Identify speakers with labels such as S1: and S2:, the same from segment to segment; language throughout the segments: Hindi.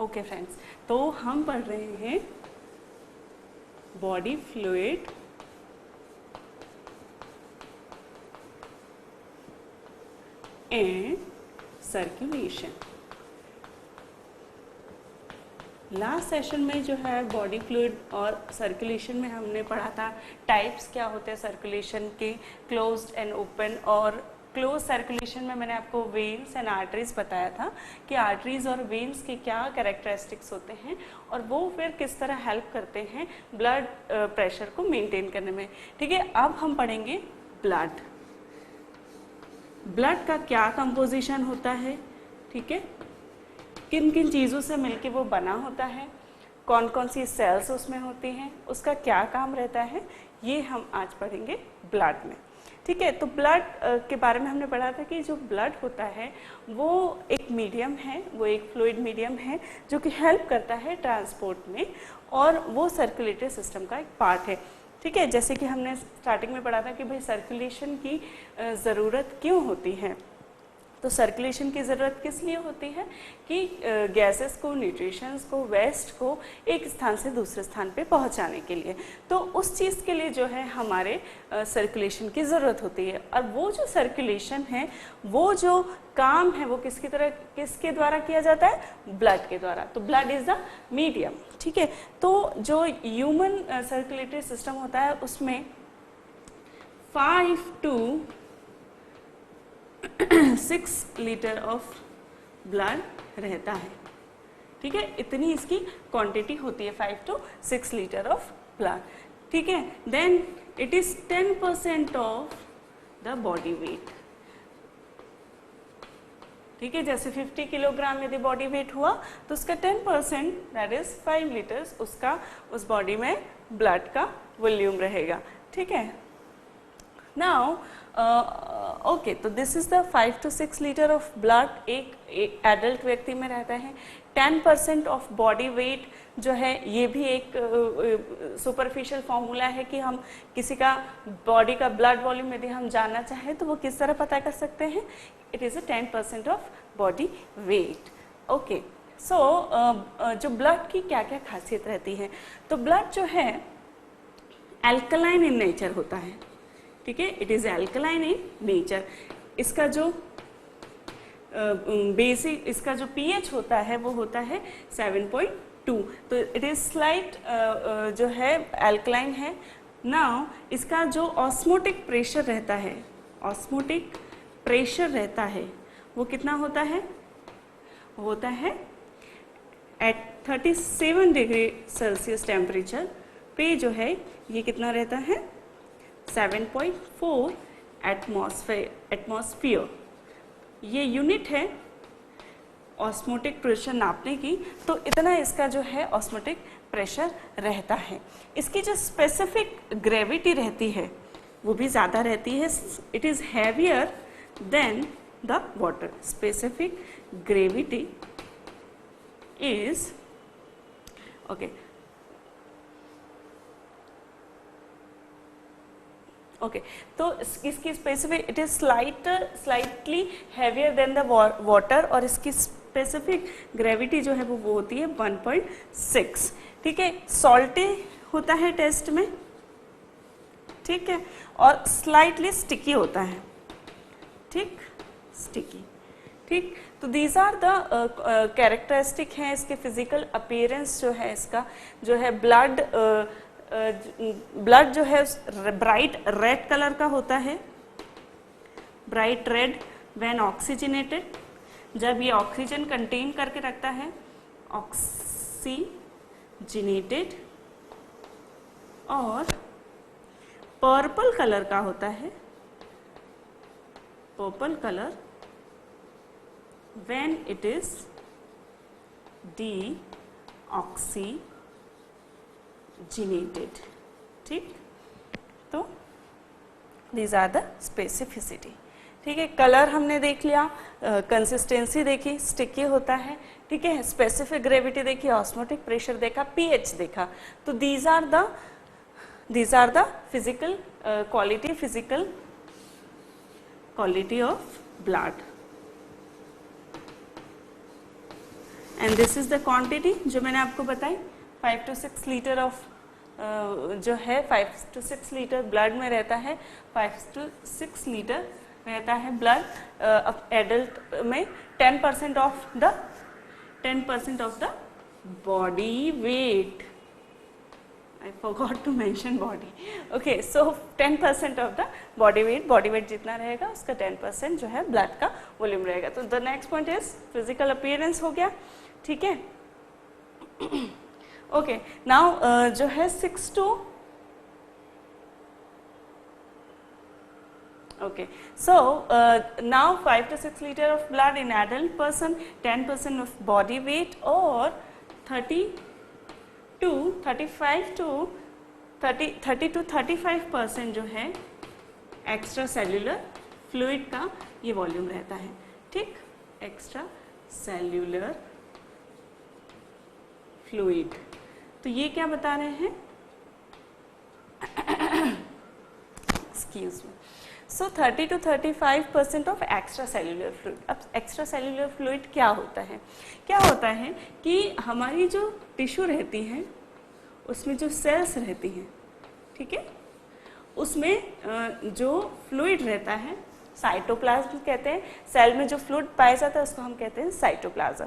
S1: ओके फ्रेंड्स, तो हम पढ़ रहे हैं body fluid and circulation. Last session में जो है बॉडी फ्लूइड और सर्कुलेशन में हमने पढ़ा था टाइप्स क्या होते हैं सर्कुलेशन के, क्लोज्ड एंड ओपन। और क्लोज सर्कुलेशन में मैंने आपको वेन्स एंड आर्टरीज बताया था कि आर्टरीज और वेन्स के क्या कैरेक्टरिस्टिक्स होते हैं और वो फिर किस तरह हेल्प करते हैं ब्लड प्रेशर को मेंटेन करने में। ठीक है, अब हम पढ़ेंगे ब्लड। ब्लड का क्या कंपोजिशन होता है, ठीक है, किन किन चीज़ों से मिलके वो बना होता है, कौन कौन सी सेल्स उसमें होती हैं, उसका क्या काम रहता है, ये हम आज पढ़ेंगे ब्लड में। ठीक है, तो ब्लड के बारे में हमने पढ़ा था कि जो ब्लड होता है वो एक मीडियम है, वो एक फ्लूइड मीडियम है जो कि हेल्प करता है ट्रांसपोर्ट में और वो सर्कुलेटरी सिस्टम का एक पार्ट है। ठीक है, जैसे कि हमने स्टार्टिंग में पढ़ा था कि भाई सर्कुलेशन की ज़रूरत क्यों होती है। तो सर्कुलेशन की ज़रूरत किस लिए होती है कि गैसेस को, न्यूट्रिशंस को, वेस्ट को एक स्थान से दूसरे स्थान पे पहुंचाने के लिए। तो उस चीज़ के लिए जो है हमारे सर्कुलेशन की ज़रूरत होती है। और वो जो सर्कुलेशन है, वो जो काम है, वो किसके द्वारा किया जाता है, ब्लड के द्वारा। तो ब्लड इज़ द मीडियम। ठीक है, तो जो ह्यूमन सर्कुलेटरी सिस्टम होता है उसमें 5 to 6 लीटर ऑफ ब्लड रहता है। ठीक है, इतनी इसकी क्वांटिटी होती है, 5 to 6 लीटर ऑफ ब्लड। ठीक है, then it is 10% of the body weight. ठीक है, जैसे 50 किलोग्राम यदि बॉडी वेट हुआ तो उसका 10% दैट इज 5 लीटर्स उसका उस बॉडी में ब्लड का वॉल्यूम रहेगा। ठीक है, नाउ ओके, तो this is the 5 to 6 litre of blood एक एडल्ट व्यक्ति में रहता है। 10% ऑफ बॉडी वेट जो है ये भी एक सुपरफिशियल फॉर्मूला है कि हम किसी का बॉडी का ब्लड वॉल्यूम यदि हम जानना चाहें तो वो किस तरह पता कर सकते हैं। It is a 10% of body weight. Okay, so जो ब्लड की क्या क्या खासियत रहती है, तो ब्लड जो है एल्कलाइन इन नेचर होता है। ठीक है, it is alkaline in nature. इसका जो बेसिक इसका जो पीएच होता है वो होता है 7.2। तो इट इज स्लाइट जो है एल्कलाइन है। नाउ इसका जो ऑस्मोटिक प्रेशर रहता है, ऑस्मोटिक प्रेशर रहता है वो कितना होता है, होता है एट 37 डिग्री सेल्सियस टेम्परेचर पे जो है ये कितना रहता है, 7.4 एटमॉस्फेयर। ये यूनिट है ऑस्मोटिक प्रेशर नापने की। तो इतना इसका जो है ऑस्मोटिक प्रेशर रहता है। इसकी जो स्पेसिफिक ग्रेविटी रहती है वो भी ज़्यादा रहती है। It is heavier than the water. Specific gravity is okay okay, तो इसकी specific it is slightly heavier than the water और इसकी स्पेसिफिक ग्रेविटी जो है वो होती है 1.6। ठीक है, सॉल्टी होता है टेस्ट में, ठीक है, और स्लाइटली स्टिकी होता है। ठीक, स्टिकी। ठीक, तो दीज आर द कैरेक्टरिस्टिक हैं इसके फिजिकल अपीयरेंस जो है इसका जो है ब्लड जो है ब्राइट रेड कलर का होता है, ब्राइट रेड व्हेन ऑक्सीजनेटेड, जब ये ऑक्सीजन कंटेन करके रखता है, ऑक्सीजनेटेड। और पर्पल कलर का होता है, purple colour when it is deoxygenated. ठीक, तो दीज आर द स्पेसिफिसिटी। ठीक है, कलर हमने देख लिया, कंसिस्टेंसी देखी, स्टिकी होता है। ठीक है, स्पेसिफिक ग्रेविटी देखी, ऑस्मोटिक प्रेशर देखा, पीएच देखा। तो these are the physical quality of blood. And this is the quantity जो मैंने आपको बताई, 5 to 6 लीटर ऑफ जो है 5 to 6 लीटर ब्लड में रहता है, 5 to 6 लीटर रहता है ब्लड एडल्ट में। 10% of the body wait, I forgot to mention body. Okay, so 10% of the body weight जितना रहेगा उसका 10% जो है ब्लड का वॉल्यूम रहेगा। तो the next point is physical appearance हो गया, ठीक है। ओके, नाउ जो है 6 to okay, so now 5 to 6 liter of blood in adult person, 10% of body weight और 30 to 35% जो है एक्स्ट्रा सेल्यूलर फ्लूइड का ये वॉल्यूम रहता है, ठीक। एक्स्ट्रा सेल्यूलर फ्लूइड, तो ये क्या बता रहे हैं, excuse me, so 30 to 35% of extra cellular fluid. अब एक्स्ट्रा सेल्यूलर फ्लूइड क्या होता है? क्या होता है कि हमारी जो टिश्यू रहती है उसमें जो सेल्स रहती हैं, ठीक है, उसमें जो फ्लूइड रहता है साइटोप्लाज्म कहते हैं। सेल में जो फ्लूइड पाया जाता है उसको हम कहते हैं साइटोप्लाज्म।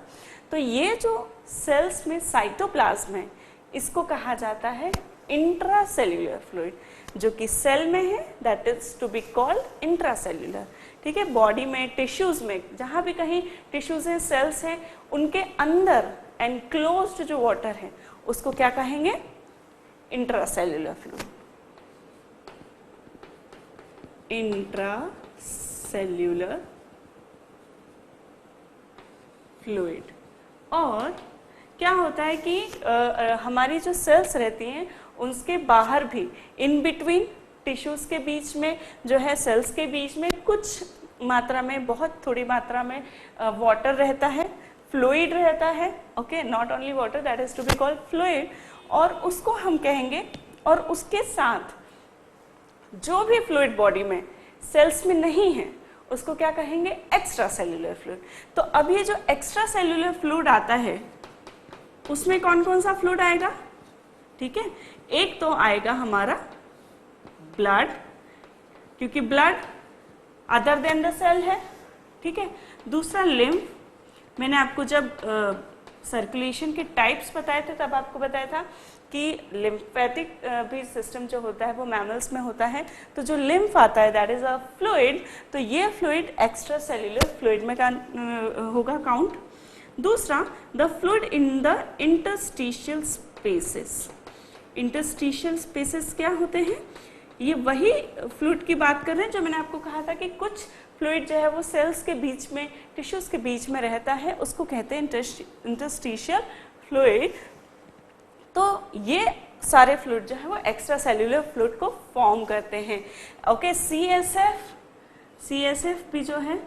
S1: तो ये जो सेल्स में साइटोप्लाज्म है इसको कहा जाता है इंट्रासेल्यूलर फ्लूइड, जो कि सेल में है, that is to be called intracellular, ठीक है। बॉडी में, टिश्यूज में, जहां भी कहीं टिश्यूज हैं, सेल्स हैं, उनके अंदर एनक्लोज्ड जो वाटर है उसको क्या कहेंगे, इंट्रासेल्यूलर फ्लूइड, इंट्रासेल्यूलर फ्लूइड। और क्या होता है कि हमारी जो सेल्स रहती हैं उसके बाहर भी, इन बिटवीन टिश्यूज के बीच में जो है, सेल्स के बीच में कुछ मात्रा में, बहुत थोड़ी मात्रा में वाटर रहता है, फ्लूइड रहता है, okay, not only water, that is to be called fluid. और उसको हम कहेंगे, और उसके साथ जो भी फ्लूइड बॉडी में सेल्स में नहीं है उसको क्या कहेंगे, एक्स्ट्रा सेल्यूलर फ्लूइड। तो अब ये जो एक्स्ट्रा सेल्यूलर फ्लूइड आता है उसमें कौन कौन सा फ्लूइड आएगा, ठीक है। एक तो आएगा हमारा ब्लड, क्योंकि blood other than the cell है, ठीक है। दूसरा लिम्फ, मैंने आपको जब सर्कुलेशन के टाइप्स बताए थे तब आपको बताया था कि लिम्फेटिक भी सिस्टम जो होता है वो मैमल्स में होता है। तो जो लिम्फ आता है दैट इज अ फ्लूइड, तो ये फ्लूइड एक्स्ट्रा सेल्यूलर फ्लूइड में होगा काउंट। दूसरा, the fluid in the interstitial spaces. Interstitial spaces क्या होते हैं, ये वही फ्लूइड की बात कर रहे हैं जो मैंने आपको कहा था कि कुछ फ्लूइड जो है वो सेल्स के बीच में, टिश्यूज के बीच में रहता है, उसको कहते हैं इंटरस्टिशियल फ्लूइड। तो ये सारे फ्लूइड जो है वो एक्स्ट्रा सेल्यूलर फ्लूइड को फॉर्म करते हैं, ओके। सीएसएफ भी जो है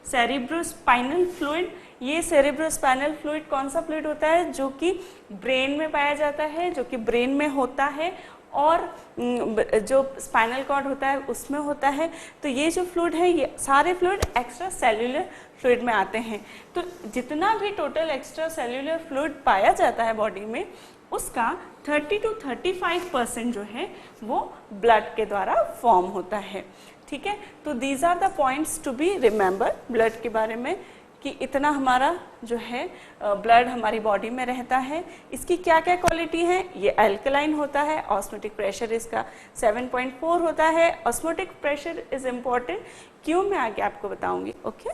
S1: सेरिब्रोस्पाइनल फ्लूइड, ये सेरिब्रोस्पाइनल फ्लूइड कौन सा फ्लूइड होता है, जो कि ब्रेन में पाया जाता है, जो कि ब्रेन में होता है और जो स्पाइनल कॉर्ड होता है उसमें होता है। तो ये जो फ्लूइड है ये सारे फ्लूइड एक्स्ट्रा सेल्यूलर फ्लूइड में आते हैं। तो जितना भी टोटल एक्स्ट्रा सेल्यूलर फ्लूइड पाया जाता है बॉडी में उसका 30 to 35% जो है वो ब्लड के द्वारा फॉर्म होता है, ठीक है। तो these are the points to be remember blood के बारे में, कि इतना हमारा जो है ब्लड हमारी बॉडी में रहता है। इसकी क्या क्या क्वालिटी है, ये अल्कलाइन होता है, ऑस्मोटिक प्रेशर इसका 7.4 होता है। ऑस्मोटिक प्रेशर इज इम्पॉर्टेंट, क्यों मैं आगे आपको बताऊंगी, ओके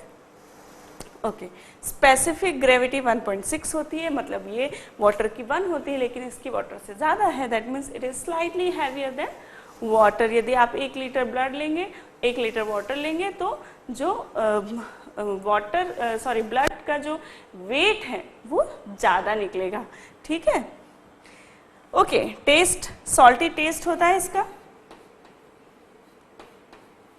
S1: ओके। स्पेसिफिक ग्रेविटी 1.6 होती है, मतलब ये वाटर की 1 होती है लेकिन इसकी वाटर से ज़्यादा है, that means it is slightly heavier than water. यदि आप 1 लीटर ब्लड लेंगे, 1 लीटर वाटर लेंगे तो जो ब्लड का जो वेट है वो ज़्यादा निकलेगा, ठीक है, ओके। टेस्ट, सॉल्टी टेस्ट होता है इसका,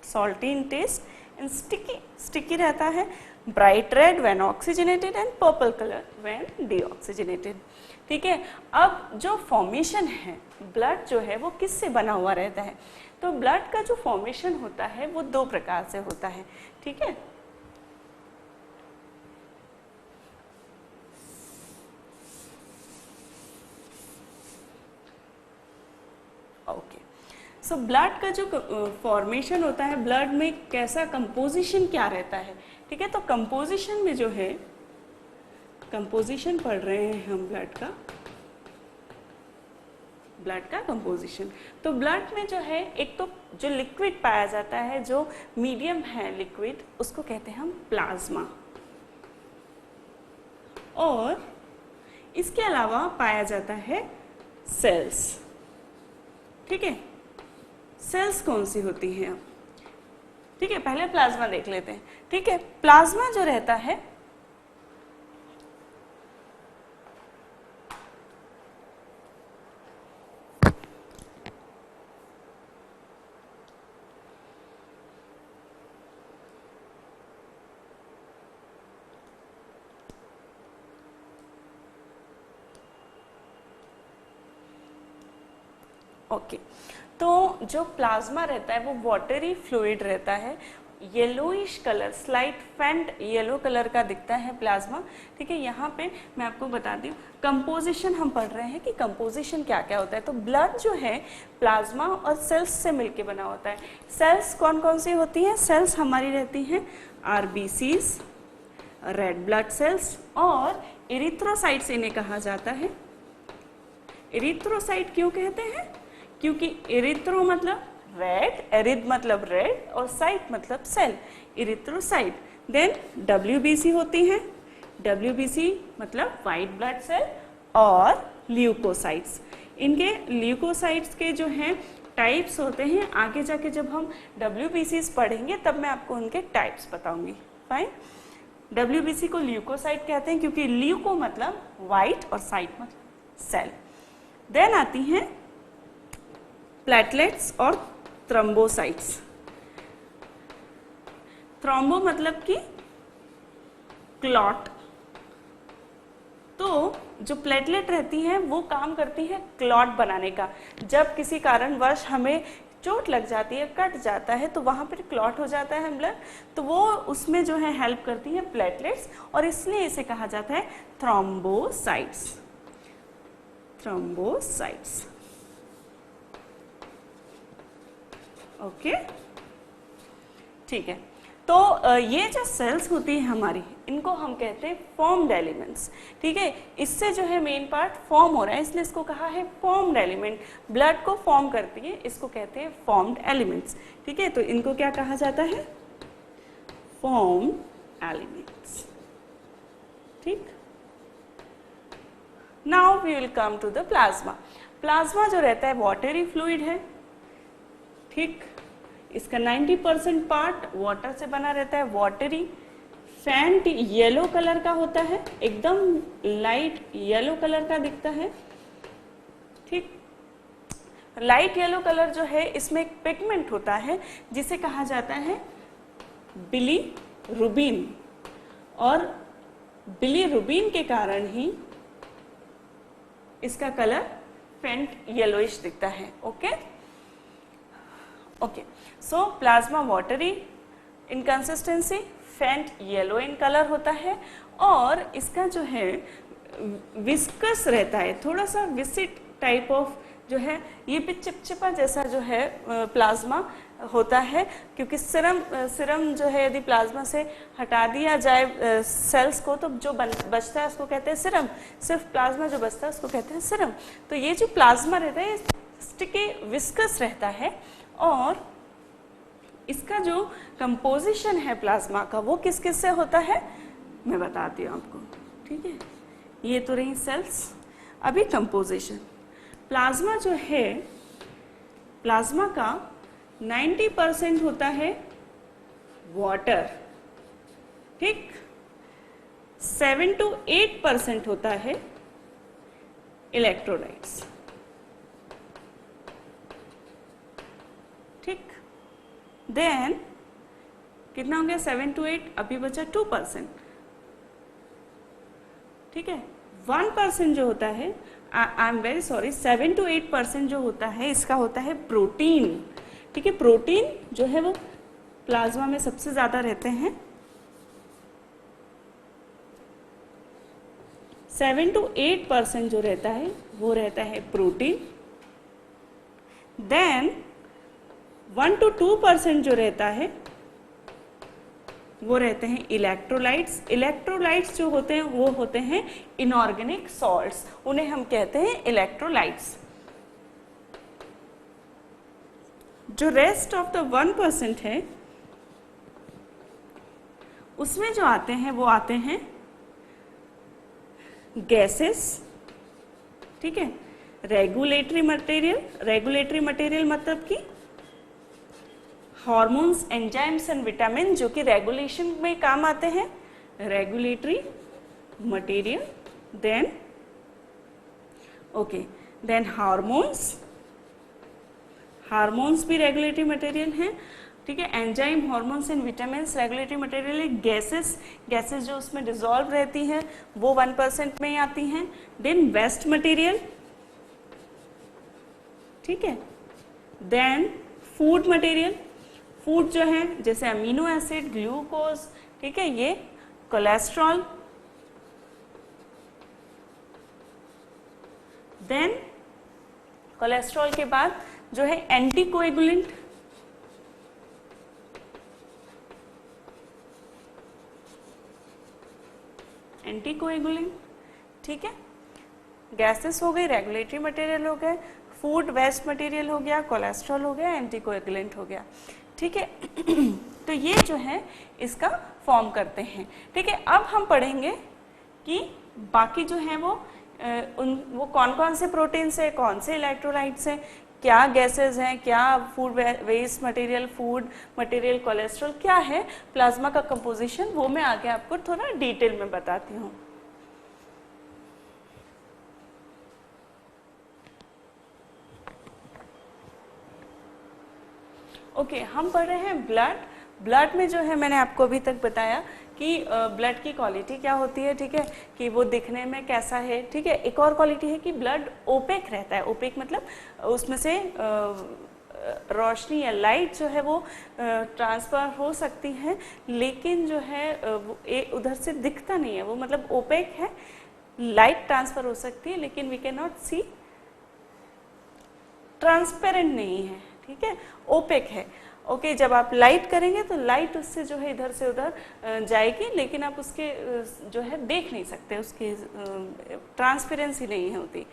S1: salty in taste and sticky रहता है। Bright red when oxygenated and purple colour when deoxygenated, ठीक है। अब जो फॉर्मेशन है, ब्लड जो है वो किससे बना हुआ रहता है, तो ब्लड का जो फॉर्मेशन होता है वो 2 प्रकार से होता है, ठीक है। सो ब्लड का जो फॉर्मेशन होता है, ब्लड में कैसा कंपोजिशन क्या रहता है, ठीक है। तो कंपोजिशन में जो है, कंपोजिशन पढ़ रहे हैं हम ब्लड का कंपोजिशन। तो ब्लड में जो है एक तो जो लिक्विड पाया जाता है, जो मीडियम है लिक्विड, उसको कहते हैं हम प्लाज्मा। और इसके अलावा पाया जाता है सेल्स, ठीक है। सेल्स कौन सी होती हैं अब, ठीक है, पहले प्लाज्मा देख लेते हैं, ठीक है। प्लाज्मा जो रहता है ओके, तो जो प्लाज्मा रहता है वो वाटरी फ्लूइड रहता है, येलोइश कलर, स्लाइट फेंट येलो कलर का दिखता है प्लाज्मा, ठीक है। यहाँ पे मैं आपको बता दूँ, कंपोजिशन हम पढ़ रहे हैं कि कंपोजिशन क्या क्या होता है। तो ब्लड जो है प्लाज्मा और सेल्स से मिलके बना होता है। सेल्स कौन कौन सी होती हैं? सेल्स हमारी रहती हैं आरबीसीज, रेड ब्लड सेल्स और एरिथ्रोसाइट्स इन्हें कहा जाता है। एरिथ्रोसाइट क्यों कहते हैं? क्योंकि एरिथ्रो मतलब रेड, एरिथ मतलब रेड और साइट मतलब सेल, एरिथ्रोसाइट। देन डब्ल्यूबीसी होती हैं, डब्ल्यूबीसी मतलब वाइट ब्लड सेल और ल्यूकोसाइट्स। इनके ल्यूकोसाइट्स के जो हैं टाइप्स होते हैं, आगे जाके जब हम डब्ल्यूबीसीज पढ़ेंगे तब मैं आपको उनके टाइप्स बताऊंगी। फाइन। डब्ल्यूबीसी को ल्यूकोसाइट कहते हैं क्योंकि ल्यूको मतलब वाइट और साइट मतलब सेल। देन आती हैं प्लेटलेट्स और थ्रोम्बोसाइट्स। थ्रोम्बो मतलब कि क्लॉट। तो जो प्लेटलेट रहती हैं वो काम करती है क्लॉट बनाने का। जब किसी कारणवश हमें चोट लग जाती है, कट जाता है, तो वहाँ पर क्लॉट हो जाता है ब्लड, तो वो उसमें जो है हेल्प करती है प्लेटलेट्स, और इसलिए इसे कहा जाता है थ्रोम्बोसाइट्स। थ्रोम्बोसाइट्स, ओके, ठीक है। तो ये जो सेल्स होती है हमारी, इनको हम कहते हैं फॉर्म्ड एलिमेंट्स, ठीक है। इससे जो है मेन पार्ट फॉर्म हो रहा है, इसलिए इसको कहा है फॉर्म्ड एलिमेंट। ब्लड को फॉर्म करती है, इसको कहते हैं फॉर्म्ड एलिमेंट्स, ठीक है। तो इनको क्या कहा जाता है? फॉर्म्ड एलिमेंट्स, ठीक। Now we will come to the plasma. Plasma जो रहता है वाटरी फ्लूइड है, ठीक। इसका 90% पार्ट वाटर से बना रहता है, वाटरी। फेंट येलो कलर का होता है, एकदम लाइट येलो कलर का दिखता है, ठीक। लाइट येलो कलर जो है, इसमें एक पिगमेंट होता है जिसे कहा जाता है बिलीरुबिन, और बिलीरुबिन के कारण ही इसका कलर फेंट येलोइश दिखता है, ओके। ओके, सो प्लाज्मा वाटरी इन कंसिस्टेंसी, फेंट येलो इन कलर होता है, और इसका जो है विस्कस रहता है, थोड़ा सा विसिट टाइप ऑफ जो है, ये भी चिपचिपा जैसा जो है प्लाज्मा होता है, क्योंकि सिरम जो है यदि प्लाज्मा से हटा दिया जाए सेल्स को, तो जो बचता है उसको कहते हैं सिरम। सिर्फ प्लाज्मा जो बचता है उसको कहते हैं सिरम। तो ये जो प्लाज्मा रहता है स्टिकी विस्कस रहता है, और इसका जो कंपोजिशन है प्लाज्मा का वो किस किस से होता है मैं बताती हूँ आपको, ठीक है। ये तो रही सेल्स। अभी कंपोजिशन, प्लाज्मा जो है, प्लाज्मा का 90% होता है वाटर, ठीक। 7 to 8% होता है इलेक्ट्रोलाइट्स, ठीक। देन कितना हो गया? 7 to 8, अभी बचा 2%, ठीक है। 1% जो होता है, I am very sorry, 7 to 8% जो होता है इसका होता है प्रोटीन, ठीक है। प्रोटीन जो है वो प्लाज्मा में सबसे ज्यादा रहते हैं। 7 to 8% जो रहता है वो रहता है प्रोटीन। देन 1 to 2% जो रहता है वो रहते हैं इलेक्ट्रोलाइट्स। इलेक्ट्रोलाइट्स जो होते हैं वो होते हैं इनऑर्गेनिक सॉल्ट्स, उन्हें हम कहते हैं इलेक्ट्रोलाइट्स। जो रेस्ट ऑफ द 1% है उसमें जो आते हैं वो आते हैं गैसेस, ठीक है। रेगुलेटरी मटेरियल, रेगुलेटरी मटेरियल मतलब कि हार्मोन्स, एंजाइम्स एंड विटामिन जो कि रेगुलेशन में काम आते हैं, regulatory material. Then okay, then hormones, hormones भी रेगुलेटरी मटेरियल हैं, ठीक है। Enzyme, hormones and vitamins regulatory material है। गैसेस, गैसेस जो उसमें डिसॉल्व रहती हैं वो 1% में ही आती हैं। देन वेस्ट मटेरियल, ठीक है। देन फूड मटेरियल, फूड जो है जैसे अमीनो एसिड, ग्लूकोज, ठीक है, ये कोलेस्ट्रॉल। देन कोलेस्ट्रॉल के बाद जो है एंटीकोएगुलेंट, एंटीकोएगुलेंट, ठीक है। गैसेस हो गई, रेगुलेटरी मटेरियल हो गए, फूड वेस्ट मटेरियल हो गया, कोलेस्ट्रॉल हो गया, एंटीकोएगुलेंट हो गया, ठीक है। तो ये जो है इसका फॉर्म करते हैं, ठीक है। अब हम पढ़ेंगे कि बाकी जो है वो कौन कौन से प्रोटीन्स है, कौन से इलेक्ट्रोलाइट्स हैं, क्या गैसेस हैं, क्या food waste material, food material, cholesterol क्या है, प्लाज्मा का कंपोजिशन, वो मैं आगे आपको थोड़ा डिटेल में बताती हूँ। ओके, हम पढ़ रहे हैं ब्लड। ब्लड में जो है मैंने आपको अभी तक बताया कि ब्लड की क्वालिटी क्या होती है, ठीक है, कि वो दिखने में कैसा है, ठीक है। एक और क्वालिटी है कि ब्लड ओपेक रहता है। ओपेक मतलब उसमें से रोशनी या लाइट जो है वो ट्रांसफर हो सकती है, लेकिन जो है वो उधर से दिखता नहीं है, वो मतलब ओपेक है। लाइट ट्रांसफर हो सकती है लेकिन we can not see, transparent नहीं है, ठीक है, ओपेक है। ओके, जब आप लाइट करेंगे तो लाइट उससे जो है इधर से उधर जाएगी, लेकिन आप उसके जो है देख नहीं सकते, उसकी ट्रांसपेरेंसी नहीं होती,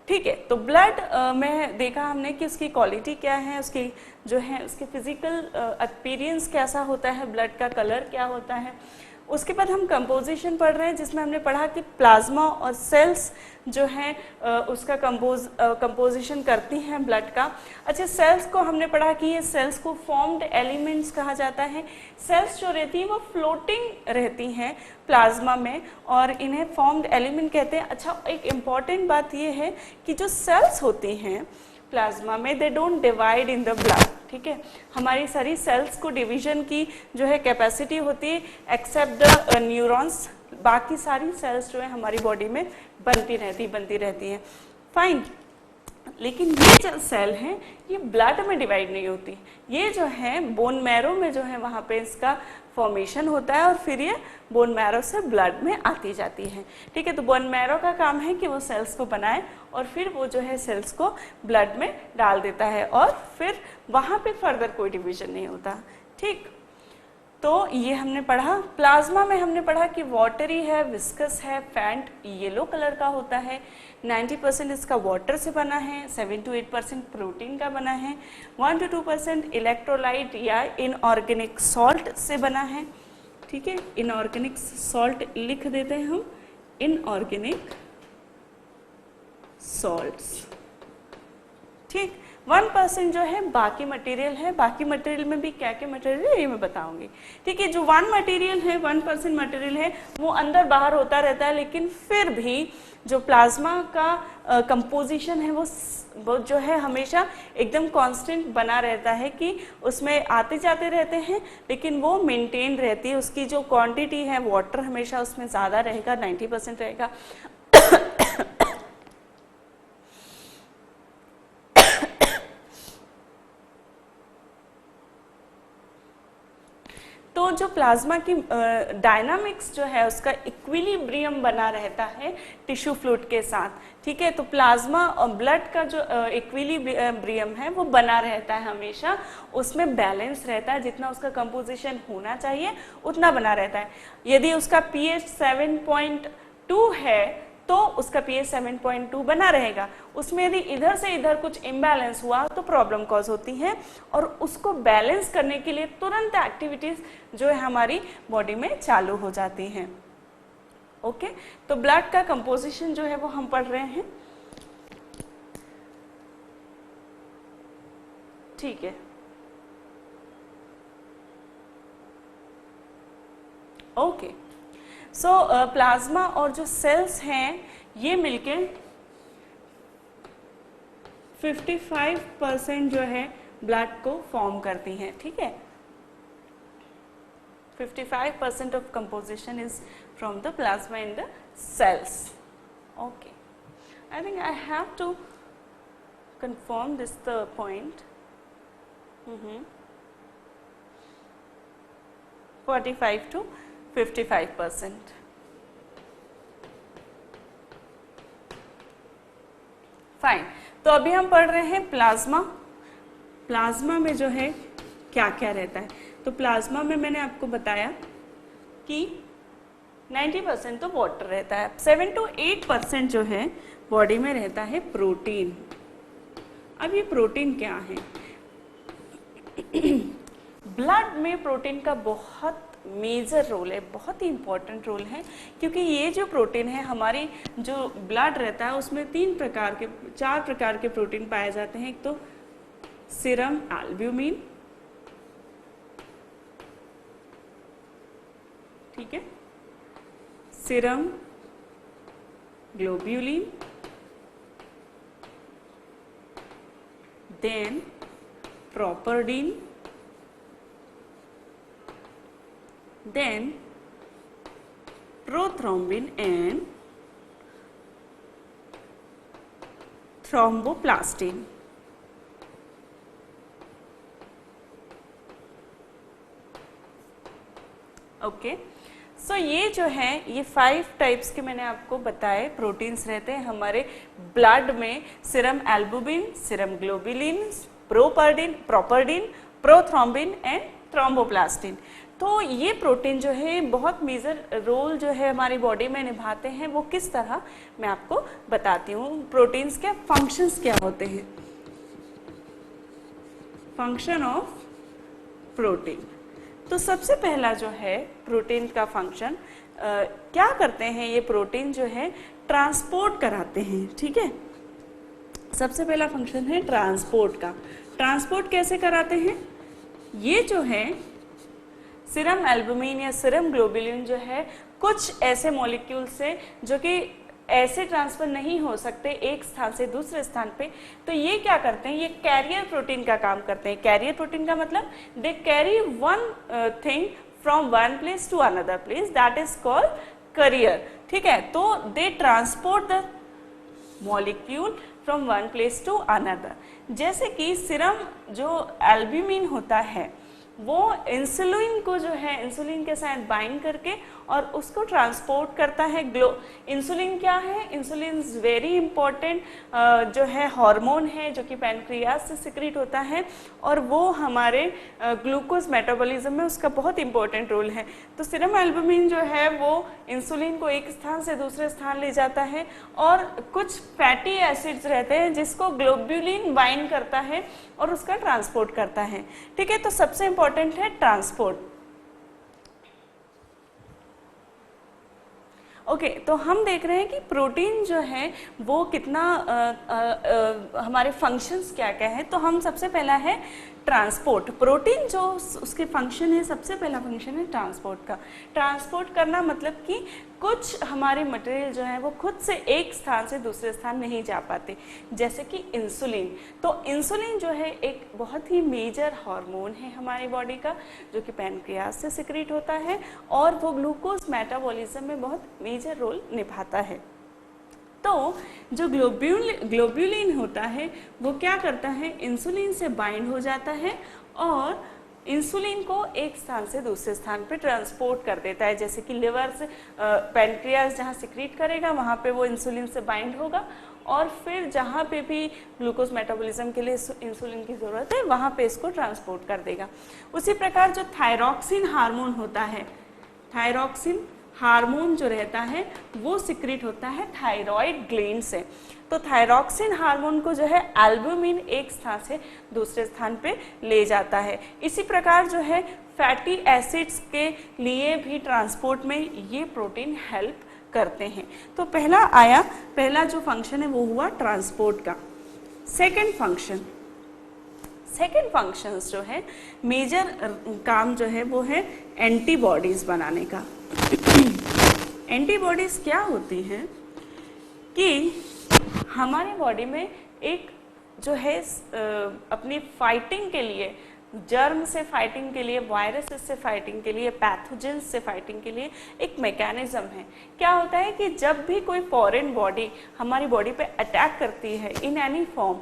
S1: ठीक है। तो ब्लड में देखा हमने कि उसकी क्वालिटी क्या है, उसकी जो है उसके फिजिकल अपीयरेंस कैसा होता है, ब्लड का कलर क्या होता है। उसके बाद हम कंपोजिशन पढ़ रहे हैं जिसमें हमने पढ़ा कि प्लाज्मा और सेल्स जो है उसका कंपोजिशन करती हैं ब्लड का। अच्छा, सेल्स को हमने पढ़ा कि ये सेल्स को फॉर्म्ड एलिमेंट्स कहा जाता है। सेल्स जो रहती हैं वो फ्लोटिंग रहती हैं प्लाज्मा में और इन्हें फॉर्म्ड एलिमेंट कहते हैं। अच्छा, एक इम्पॉर्टेंट बात ये है कि जो सेल्स होती हैं प्लाज्मा में, they don't divide in the blood, ठीक है। हमारी सारी सेल्स को डिवीजन की जो है कैपेसिटी होती है, एक्सेप्ट द न्यूरॉन्स। बाकी सारी सेल्स जो है हमारी बॉडी में बनती रहती हैं, फाइन। लेकिन ये जो सेल हैं ये ब्लड में डिवाइड नहीं होती, ये जो है बोन मैरो में जो है वहाँ पे इसका फॉर्मेशन होता है और फिर ये बोन मैरो से ब्लड में आती जाती है, ठीक है। तो बोन मैरो का काम है कि वो सेल्स को बनाए और फिर वो जो है सेल्स को ब्लड में डाल देता है और फिर वहाँ पे फर्दर कोई डिवीजन नहीं होता, ठीक। तो ये हमने पढ़ा। प्लाज्मा में हमने पढ़ा कि वाटरी है, विस्कस है, फैट येलो कलर का होता है, 90% इसका वाटर से बना है, 7 to 8% प्रोटीन का बना है, 1 to 2% इलेक्ट्रोलाइट या इनऑर्गेनिक सॉल्ट से बना है, ठीक है। इनऑर्गेनिक सॉल्ट लिख देते हैं हम, इनऑर्गेनिक सॉल्ट्स, ठीक। 1% जो है बाकी मटेरियल है। बाकी मटेरियल में भी क्या क्या मटेरियल है ये मैं बताऊंगी, ठीक है। जो 1% मटेरियल है वो अंदर बाहर होता रहता है, लेकिन फिर भी जो प्लाज्मा का कंपोजिशन है वो जो है हमेशा एकदम कांस्टेंट बना रहता है कि उसमें आते जाते रहते हैं, लेकिन वो मेंटेन रहती है। उसकी जो क्वांटिटी है वाटर हमेशा उसमें ज़्यादा रहेगा, 90% रहेगा। तो तो जो प्लाज्मा की डायनामिक्स जो है उसका इक्विलिब्रियम बना रहता है टिश्यू फ्लूइड के साथ, ठीक है। तो प्लाज्मा और ब्लड का जो इक्विलिब्रियम है वो बना रहता है हमेशा, उसमें बैलेंस रहता है, जितना उसका कंपोजिशन होना चाहिए उतना बना रहता है। यदि उसका pH 7.2 है तो उसका pH 7.2 बना रहेगा। उसमें यदि इधर से इधर कुछ इम्बैलेंस हुआ तो प्रॉब्लम कॉज होती है, और उसको बैलेंस करने के लिए तुरंत एक्टिविटीज जो है हमारी बॉडी में चालू हो जाती हैं। ओके, तो ब्लड का कंपोजिशन जो है वो हम पढ़ रहे हैं, ठीक है। ओके, सो प्लाज्मा और जो सेल्स हैं ये मिलके 55% जो है ब्लड को फॉर्म करती हैं, ठीक है। 55% of composition is from the plasma in the cells. Okay, I think I have to confirm this the point. 45 to 55%. Fine, तो अभी हम पढ़ रहे हैं प्लाज्मा। प्लाज्मा में जो है क्या क्या रहता है, तो प्लाज्मा में मैंने आपको बताया कि 90% तो वाटर रहता है, 7 to 8% जो है बॉडी में रहता है प्रोटीन। अब ये प्रोटीन क्या है? ब्लड में प्रोटीन का बहुत मेजर रोल है, बहुत ही इंपॉर्टेंट रोल है, क्योंकि ये जो प्रोटीन है, हमारी जो ब्लड रहता है उसमें 4 प्रकार के प्रोटीन पाए जाते हैं। एक तो सीरम एल्ब्यूमिन, ठीक है, serum globulin, then properdin, then prothrombin and thromboplastin. Okay, so ये जो है ये 5 टाइप्स के मैंने आपको बताए प्रोटीन्स रहते हैं हमारे ब्लड में। Serum albumin, serum globulin, properdin, prothrombin and thromboplastin. तो ये प्रोटीन जो है बहुत मेजर रोल जो है हमारी बॉडी में निभाते हैं। वो किस तरह, मैं आपको बताती हूँ। प्रोटीन्स के फंक्शंस क्या होते हैं। फंक्शन ऑफ प्रोटीन, तो सबसे पहला जो है प्रोटीन का फंक्शन क्या करते हैं, ये प्रोटीन जो है ट्रांसपोर्ट कराते हैं, ठीक है। सबसे पहला फंक्शन है ट्रांसपोर्ट का। ट्रांसपोर्ट कैसे कराते हैं? ये जो है सीरम एल्ब्यूमिन या सीरम ग्लोब्यूलिन जो है कुछ ऐसे मॉलिक्यूल से जो कि ऐसे ट्रांसफर नहीं हो सकते एक स्थान से दूसरे स्थान पे, तो ये क्या करते हैं, ये कैरियर प्रोटीन का काम करते हैं। कैरियर प्रोटीन का मतलब they carry one thing from one place to another place, that is called carrier, ठीक है। तो they transport the molecule from one place to another. जैसे कि सीरम जो एल्ब्यूमिन होता है वो इंसुलिन को जो है इंसुलिन के साथ बाइंड करके और उसको ट्रांसपोर्ट करता है। इंसुलिन क्या है? इंसुलिन वेरी इंपॉर्टेंट जो है हार्मोन है जो कि पैनक्रियास से सिक्रीट होता है, और वो हमारे ग्लूकोज मेटाबॉलिज्म में उसका बहुत इंपॉर्टेंट रोल है। तो सीरम एल्ब्यूमिन जो है वो इंसुलिन को एक स्थान से दूसरे स्थान ले जाता है, और कुछ फैटी एसिड्स रहते हैं जिसको ग्लोब्यूलिन बाइंड करता है और उसका ट्रांसपोर्ट करता है, ठीक है। तो सबसे इंपॉर्टेंट है ट्रांसपोर्ट। ओके, तो हम देख रहे हैं कि प्रोटीन जो है वो कितना हमारे फंक्शंस क्या क्या है। तो हम सबसे पहला है ट्रांसपोर्ट। प्रोटीन जो उसके फंक्शन है, सबसे पहला फंक्शन है ट्रांसपोर्ट का। ट्रांसपोर्ट करना मतलब कि कुछ हमारे मटेरियल जो है वो खुद से एक स्थान से दूसरे स्थान नहीं जा पाते, जैसे कि इंसुलिन। तो इंसुलिन जो है एक बहुत ही मेजर हार्मोन है हमारी बॉडी का, जो कि पैनक्रियास से सिक्रीट होता है, और वो ग्लूकोज मेटाबॉलिज्म में बहुत मेजर रोल निभाता है। तो जो ग्लोब्यूलिन होता है वो क्या करता है, इंसुलिन से बाइंड हो जाता है और इंसुलिन को एक स्थान से दूसरे स्थान पे ट्रांसपोर्ट कर देता है, जैसे कि लिवर से पैनक्रियाज जहाँ सिक्रीट करेगा वहाँ पे वो इंसुलिन से बाइंड होगा और फिर जहाँ पे भी ग्लूकोज मेटाबॉलिज्म के लिए इंसुलिन की ज़रूरत है वहाँ पे इसको ट्रांसपोर्ट कर देगा। उसी प्रकार जो थायरॉक्सिन हार्मोन होता है, थायरॉक्सिन हार्मोन जो रहता है वो सिक्रीट होता है थायराइड ग्लैंड से। तो थायरॉक्सिन हार्मोन को जो है एल्ब्यूमिन एक स्थान से दूसरे स्थान पे ले जाता है। इसी प्रकार जो है फैटी एसिड्स के लिए भी ट्रांसपोर्ट में ये प्रोटीन हेल्प करते हैं। तो पहला जो फंक्शन है वो हुआ ट्रांसपोर्ट का। सेकंड फंक्शंस जो है मेजर काम जो है वो है एंटीबॉडीज बनाने का। एंटीबॉडीज क्या होती हैं कि हमारे बॉडी में एक जो है अपनी फाइटिंग के लिए, जर्म से फाइटिंग के लिए, वायरसेस से फाइटिंग के लिए, पैथोजेंस से फाइटिंग के लिए एक मैकेनिज्म है। क्या होता है कि जब भी कोई फॉरेन बॉडी हमारी बॉडी पे अटैक करती है इन एनी फॉर्म,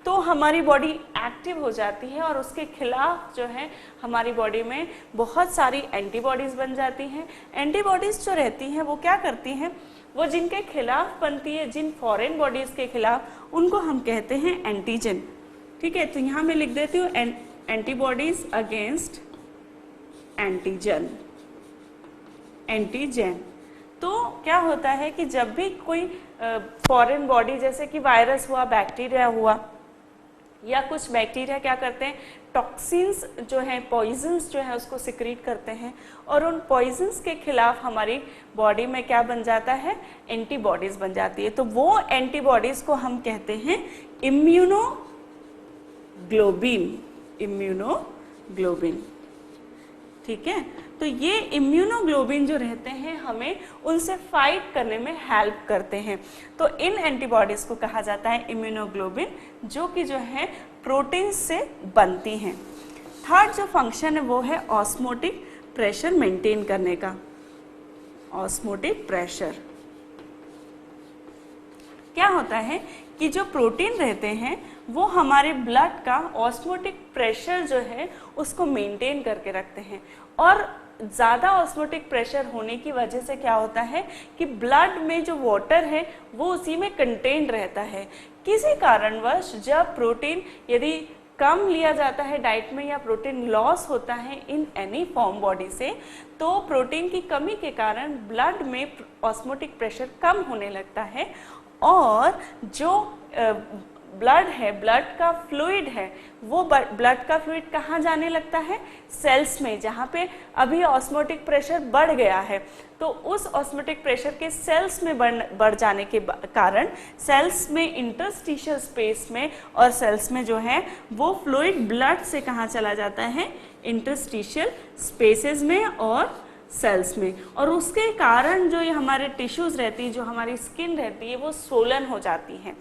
S1: तो हमारी बॉडी एक्टिव हो जाती है और उसके खिलाफ जो है हमारी बॉडी में बहुत सारी एंटीबॉडीज़ बन जाती हैं। एंटीबॉडीज़ जो रहती हैं वो क्या करती हैं, वो जिनके खिलाफ बनती है, जिन फॉरेन बॉडीज़ के खिलाफ, उनको हम कहते हैं एंटीजन। ठीक है, तो यहाँ मैं लिख देती हूँ एंटीबॉडीज अगेंस्ट एंटीजन। तो क्या होता है कि जब भी कोई फॉरेन बॉडी, जैसे कि वायरस हुआ, बैक्टीरिया हुआ, या कुछ बैक्टीरिया क्या करते हैं, टॉक्सिन्स जो हैं, पॉइजन्स जो है उसको सिक्रीट करते हैं और उन पॉइजन्स के खिलाफ हमारी बॉडी में क्या बन जाता है, एंटीबॉडीज बन जाती है। तो वो एंटीबॉडीज को हम कहते हैं इम्यूनोग्लोबिन। ठीक है, तो ये इम्यूनोग्लोबिन जो रहते हैं हमें उनसे फाइट करने में हेल्प करते हैं। तो इन एंटीबॉडीज को कहा जाता है इम्यूनोग्लोबिन, जो कि जो है प्रोटीन से बनती हैं। थर्ड जो फंक्शन है वो है ऑस्मोटिक प्रेशर मेंटेन करने का। ऑस्मोटिक प्रेशर क्या होता है कि जो प्रोटीन रहते हैं वो हमारे ब्लड का ऑस्मोटिक प्रेशर जो है उसको मेंटेन करके रखते हैं। और ज़्यादा ऑस्मोटिक प्रेशर होने की वजह से क्या होता है कि ब्लड में जो वाटर है वो उसी में कंटेन्ड रहता है। किसी कारणवश जब प्रोटीन यदि कम लिया जाता है डाइट में, या प्रोटीन लॉस होता है इन एनी फॉर्म बॉडी से, तो प्रोटीन की कमी के कारण ब्लड में ऑस्मोटिक प्रेशर कम होने लगता है और जो ब्लड है, ब्लड का फ्लूइड है, वो ब्लड का फ्लूइड कहाँ जाने लगता है, सेल्स में, जहाँ पे अभी ऑस्मोटिक प्रेशर बढ़ गया है। तो उस ऑस्मोटिक प्रेशर के सेल्स में बढ़ जाने के कारण सेल्स में, इंटरस्टिशियल स्पेस में और सेल्स में जो है वो फ्लूइड ब्लड से कहाँ चला जाता है, इंटरस्टिशियल स्पेसेस में और सेल्स में। और उसके कारण जो ये हमारे टिश्यूज रहती है, जो हमारी स्किन रहती है, वो स्वोलन हो जाती है।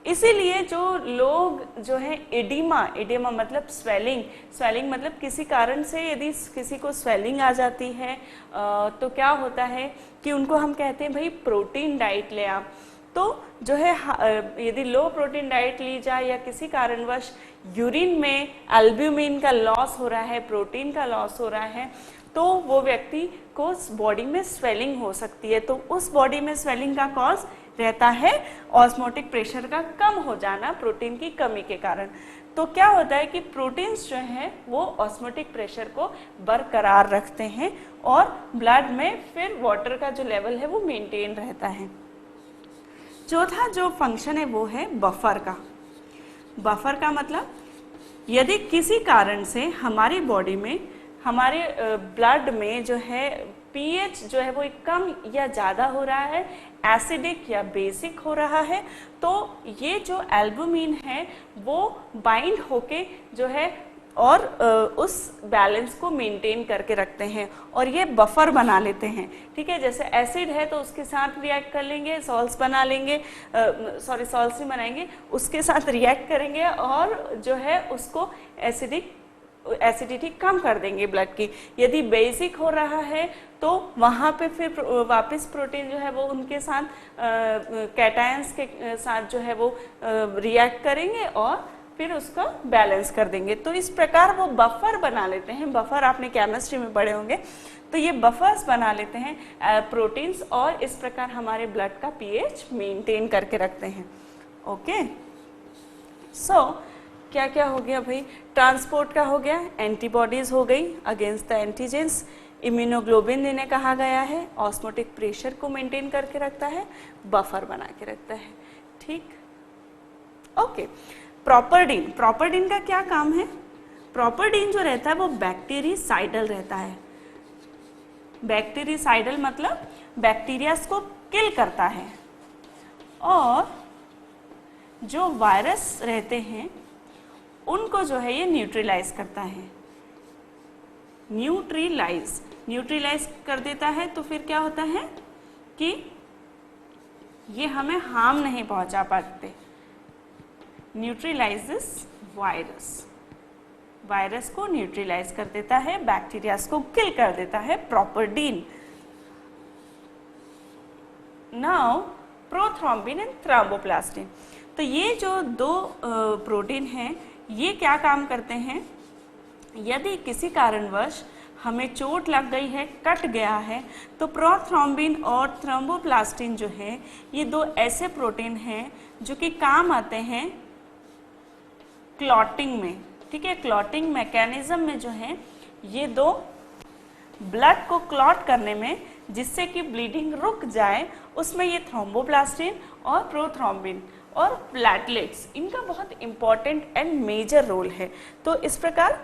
S1: इसीलिए जो लोग जो है एडिमा मतलब स्वेलिंग मतलब किसी कारण से यदि किसी को स्वेलिंग आ जाती है तो क्या होता है कि उनको हम कहते हैं भाई प्रोटीन डाइट ले आप। तो जो है यदि लो प्रोटीन डाइट ली जाए या किसी कारणवश यूरिन में एल्ब्यूमिन का लॉस हो रहा है, प्रोटीन का लॉस हो रहा है, तो वो व्यक्ति को बॉडी में स्वेलिंग हो सकती है। तो उस बॉडी में स्वेलिंग का कॉज रहता है ऑस्मोटिक प्रेशर का कम हो जाना प्रोटीन की कमी के कारण। तो क्या होता है कि प्रोटीन्स जो हैं वो ऑस्मोटिक प्रेशर को बरकरार रखते हैं और ब्लड में फिर वाटर का जो लेवल है वो मेंटेन रहता है। चौथा जो फंक्शन है वो है बफर का। बफर का मतलब यदि किसी कारण से हमारी बॉडी में, हमारे ब्लड में जो है पीएच जो है वो कम या ज़्यादा हो रहा है, एसिडिक या बेसिक हो रहा है, तो ये जो एल्ब्यूमिन है वो बाइंड होके जो है और उस बैलेंस को मेंटेन करके रखते हैं और ये बफर बना लेते हैं। ठीक है, जैसे एसिड है तो उसके साथ रिएक्ट कर लेंगे, सॉल्ट्स बना लेंगे, सॉल्ट्स नहीं बनाएंगे, उसके साथ रिएक्ट करेंगे और जो है उसको एसिडिटी कम कर देंगे ब्लड की। यदि बेसिक हो रहा है तो वहाँ पे फिर वापस प्रोटीन जो है वो उनके साथ कैटायंस के साथ जो है वो रिएक्ट करेंगे और फिर उसको बैलेंस कर देंगे। तो इस प्रकार वो बफर बना लेते हैं। बफर आपने केमिस्ट्री में पढ़े होंगे। तो ये बफर्स बना लेते हैं प्रोटीन्स, और इस प्रकार हमारे ब्लड का पीएच मेंटेन करके रखते हैं। ओके, सो क्या क्या हो गया भाई? ट्रांसपोर्ट का हो गया, एंटीबॉडीज हो गई अगेंस्ट द एंटीजेंस, इम्यूनोग्लोबिन इन्हें कहा गया है, ऑस्मोटिक प्रेशर को मेंटेन करके रखता है, बफर बना के रखता है। ठीक, ओके। प्रोपरडीन, प्रोपरडीन का क्या काम है? प्रोपरडीन जो रहता है वो बैक्टीरिसाइडल रहता है। बैक्टीरिसाइडल मतलब बैक्टीरिया को किल करता है, और जो वायरस रहते हैं उनको जो है ये न्यूट्रलाइज करता है। न्यूट्रलाइज कर देता है। तो फिर क्या होता है कि ये हमें हार्म नहीं पहुंचा पाते। न्यूट्रलाइजेस वायरस को न्यूट्रलाइज कर देता है, बैक्टीरिया को किल कर देता है प्रोपरडीन। नाउ प्रोथ्रोम्बिन एंड थ्रोम्बोप्लास्टिन, तो ये जो दो प्रोटीन हैं ये क्या काम करते हैं? यदि किसी कारणवश हमें चोट लग गई है, कट गया है, तो प्रोथ्रोम्बिन और थ्रोम्बोप्लास्टिन जो है ये दो ऐसे प्रोटीन हैं जो कि काम आते हैं क्लॉटिंग में। ठीक है, क्लॉटिंग मैकेनिज्म में जो है ये दो ब्लड को क्लॉट करने में, जिससे कि ब्लीडिंग रुक जाए, उसमें ये थ्रोम्बोप्लास्टिन और प्रोथ्रोम्बिन और प्लेटलेट्स, इनका बहुत इंपॉर्टेंट एंड मेजर रोल है। तो इस प्रकार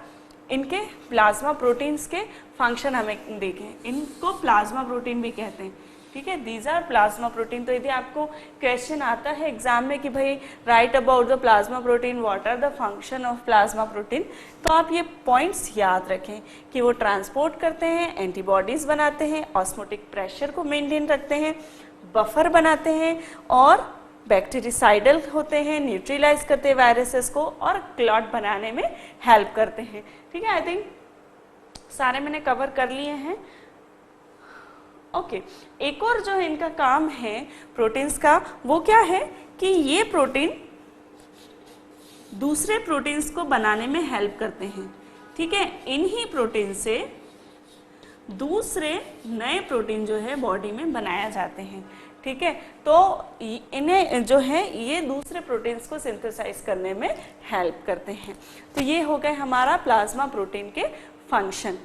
S1: इनके प्लाज्मा प्रोटीन्स के फंक्शन हमें देखें। इनको प्लाज्मा प्रोटीन भी कहते हैं। ठीक है, दीज आर प्लाज्मा प्रोटीन। तो यदि आपको क्वेश्चन आता है एग्जाम में कि भाई write about the plasma protein, what are the function of plasma protein, तो आप ये पॉइंट्स याद रखें कि वो ट्रांसपोर्ट करते हैं, एंटीबॉडीज बनाते हैं, ऑस्मोटिक प्रेशर को मेंटेन रखते हैं, बफर बनाते हैं, और बैक्टीरिसाइडल होते हैं, न्यूट्रलाइज करते हैं वायरसेस को, और क्लॉट बनाने में हेल्प करते हैं। ठीक है, आई थिंक सारे मैंने कवर कर लिए हैं। ओके, एक और जो इनका काम है प्रोटीन्स का, वो क्या है कि ये प्रोटीन दूसरे प्रोटीन्स को बनाने में हेल्प करते हैं। ठीक है, इन्हीं प्रोटीन से दूसरे नए प्रोटीन जो है बॉडी में बनाया जाते हैं। ठीक है, तो इन्हें जो है ये दूसरे प्रोटीन्स को सिंथेसाइज करने में हेल्प करते हैं। तो ये हो गए हमारा प्लाज्मा प्रोटीन के फंक्शन।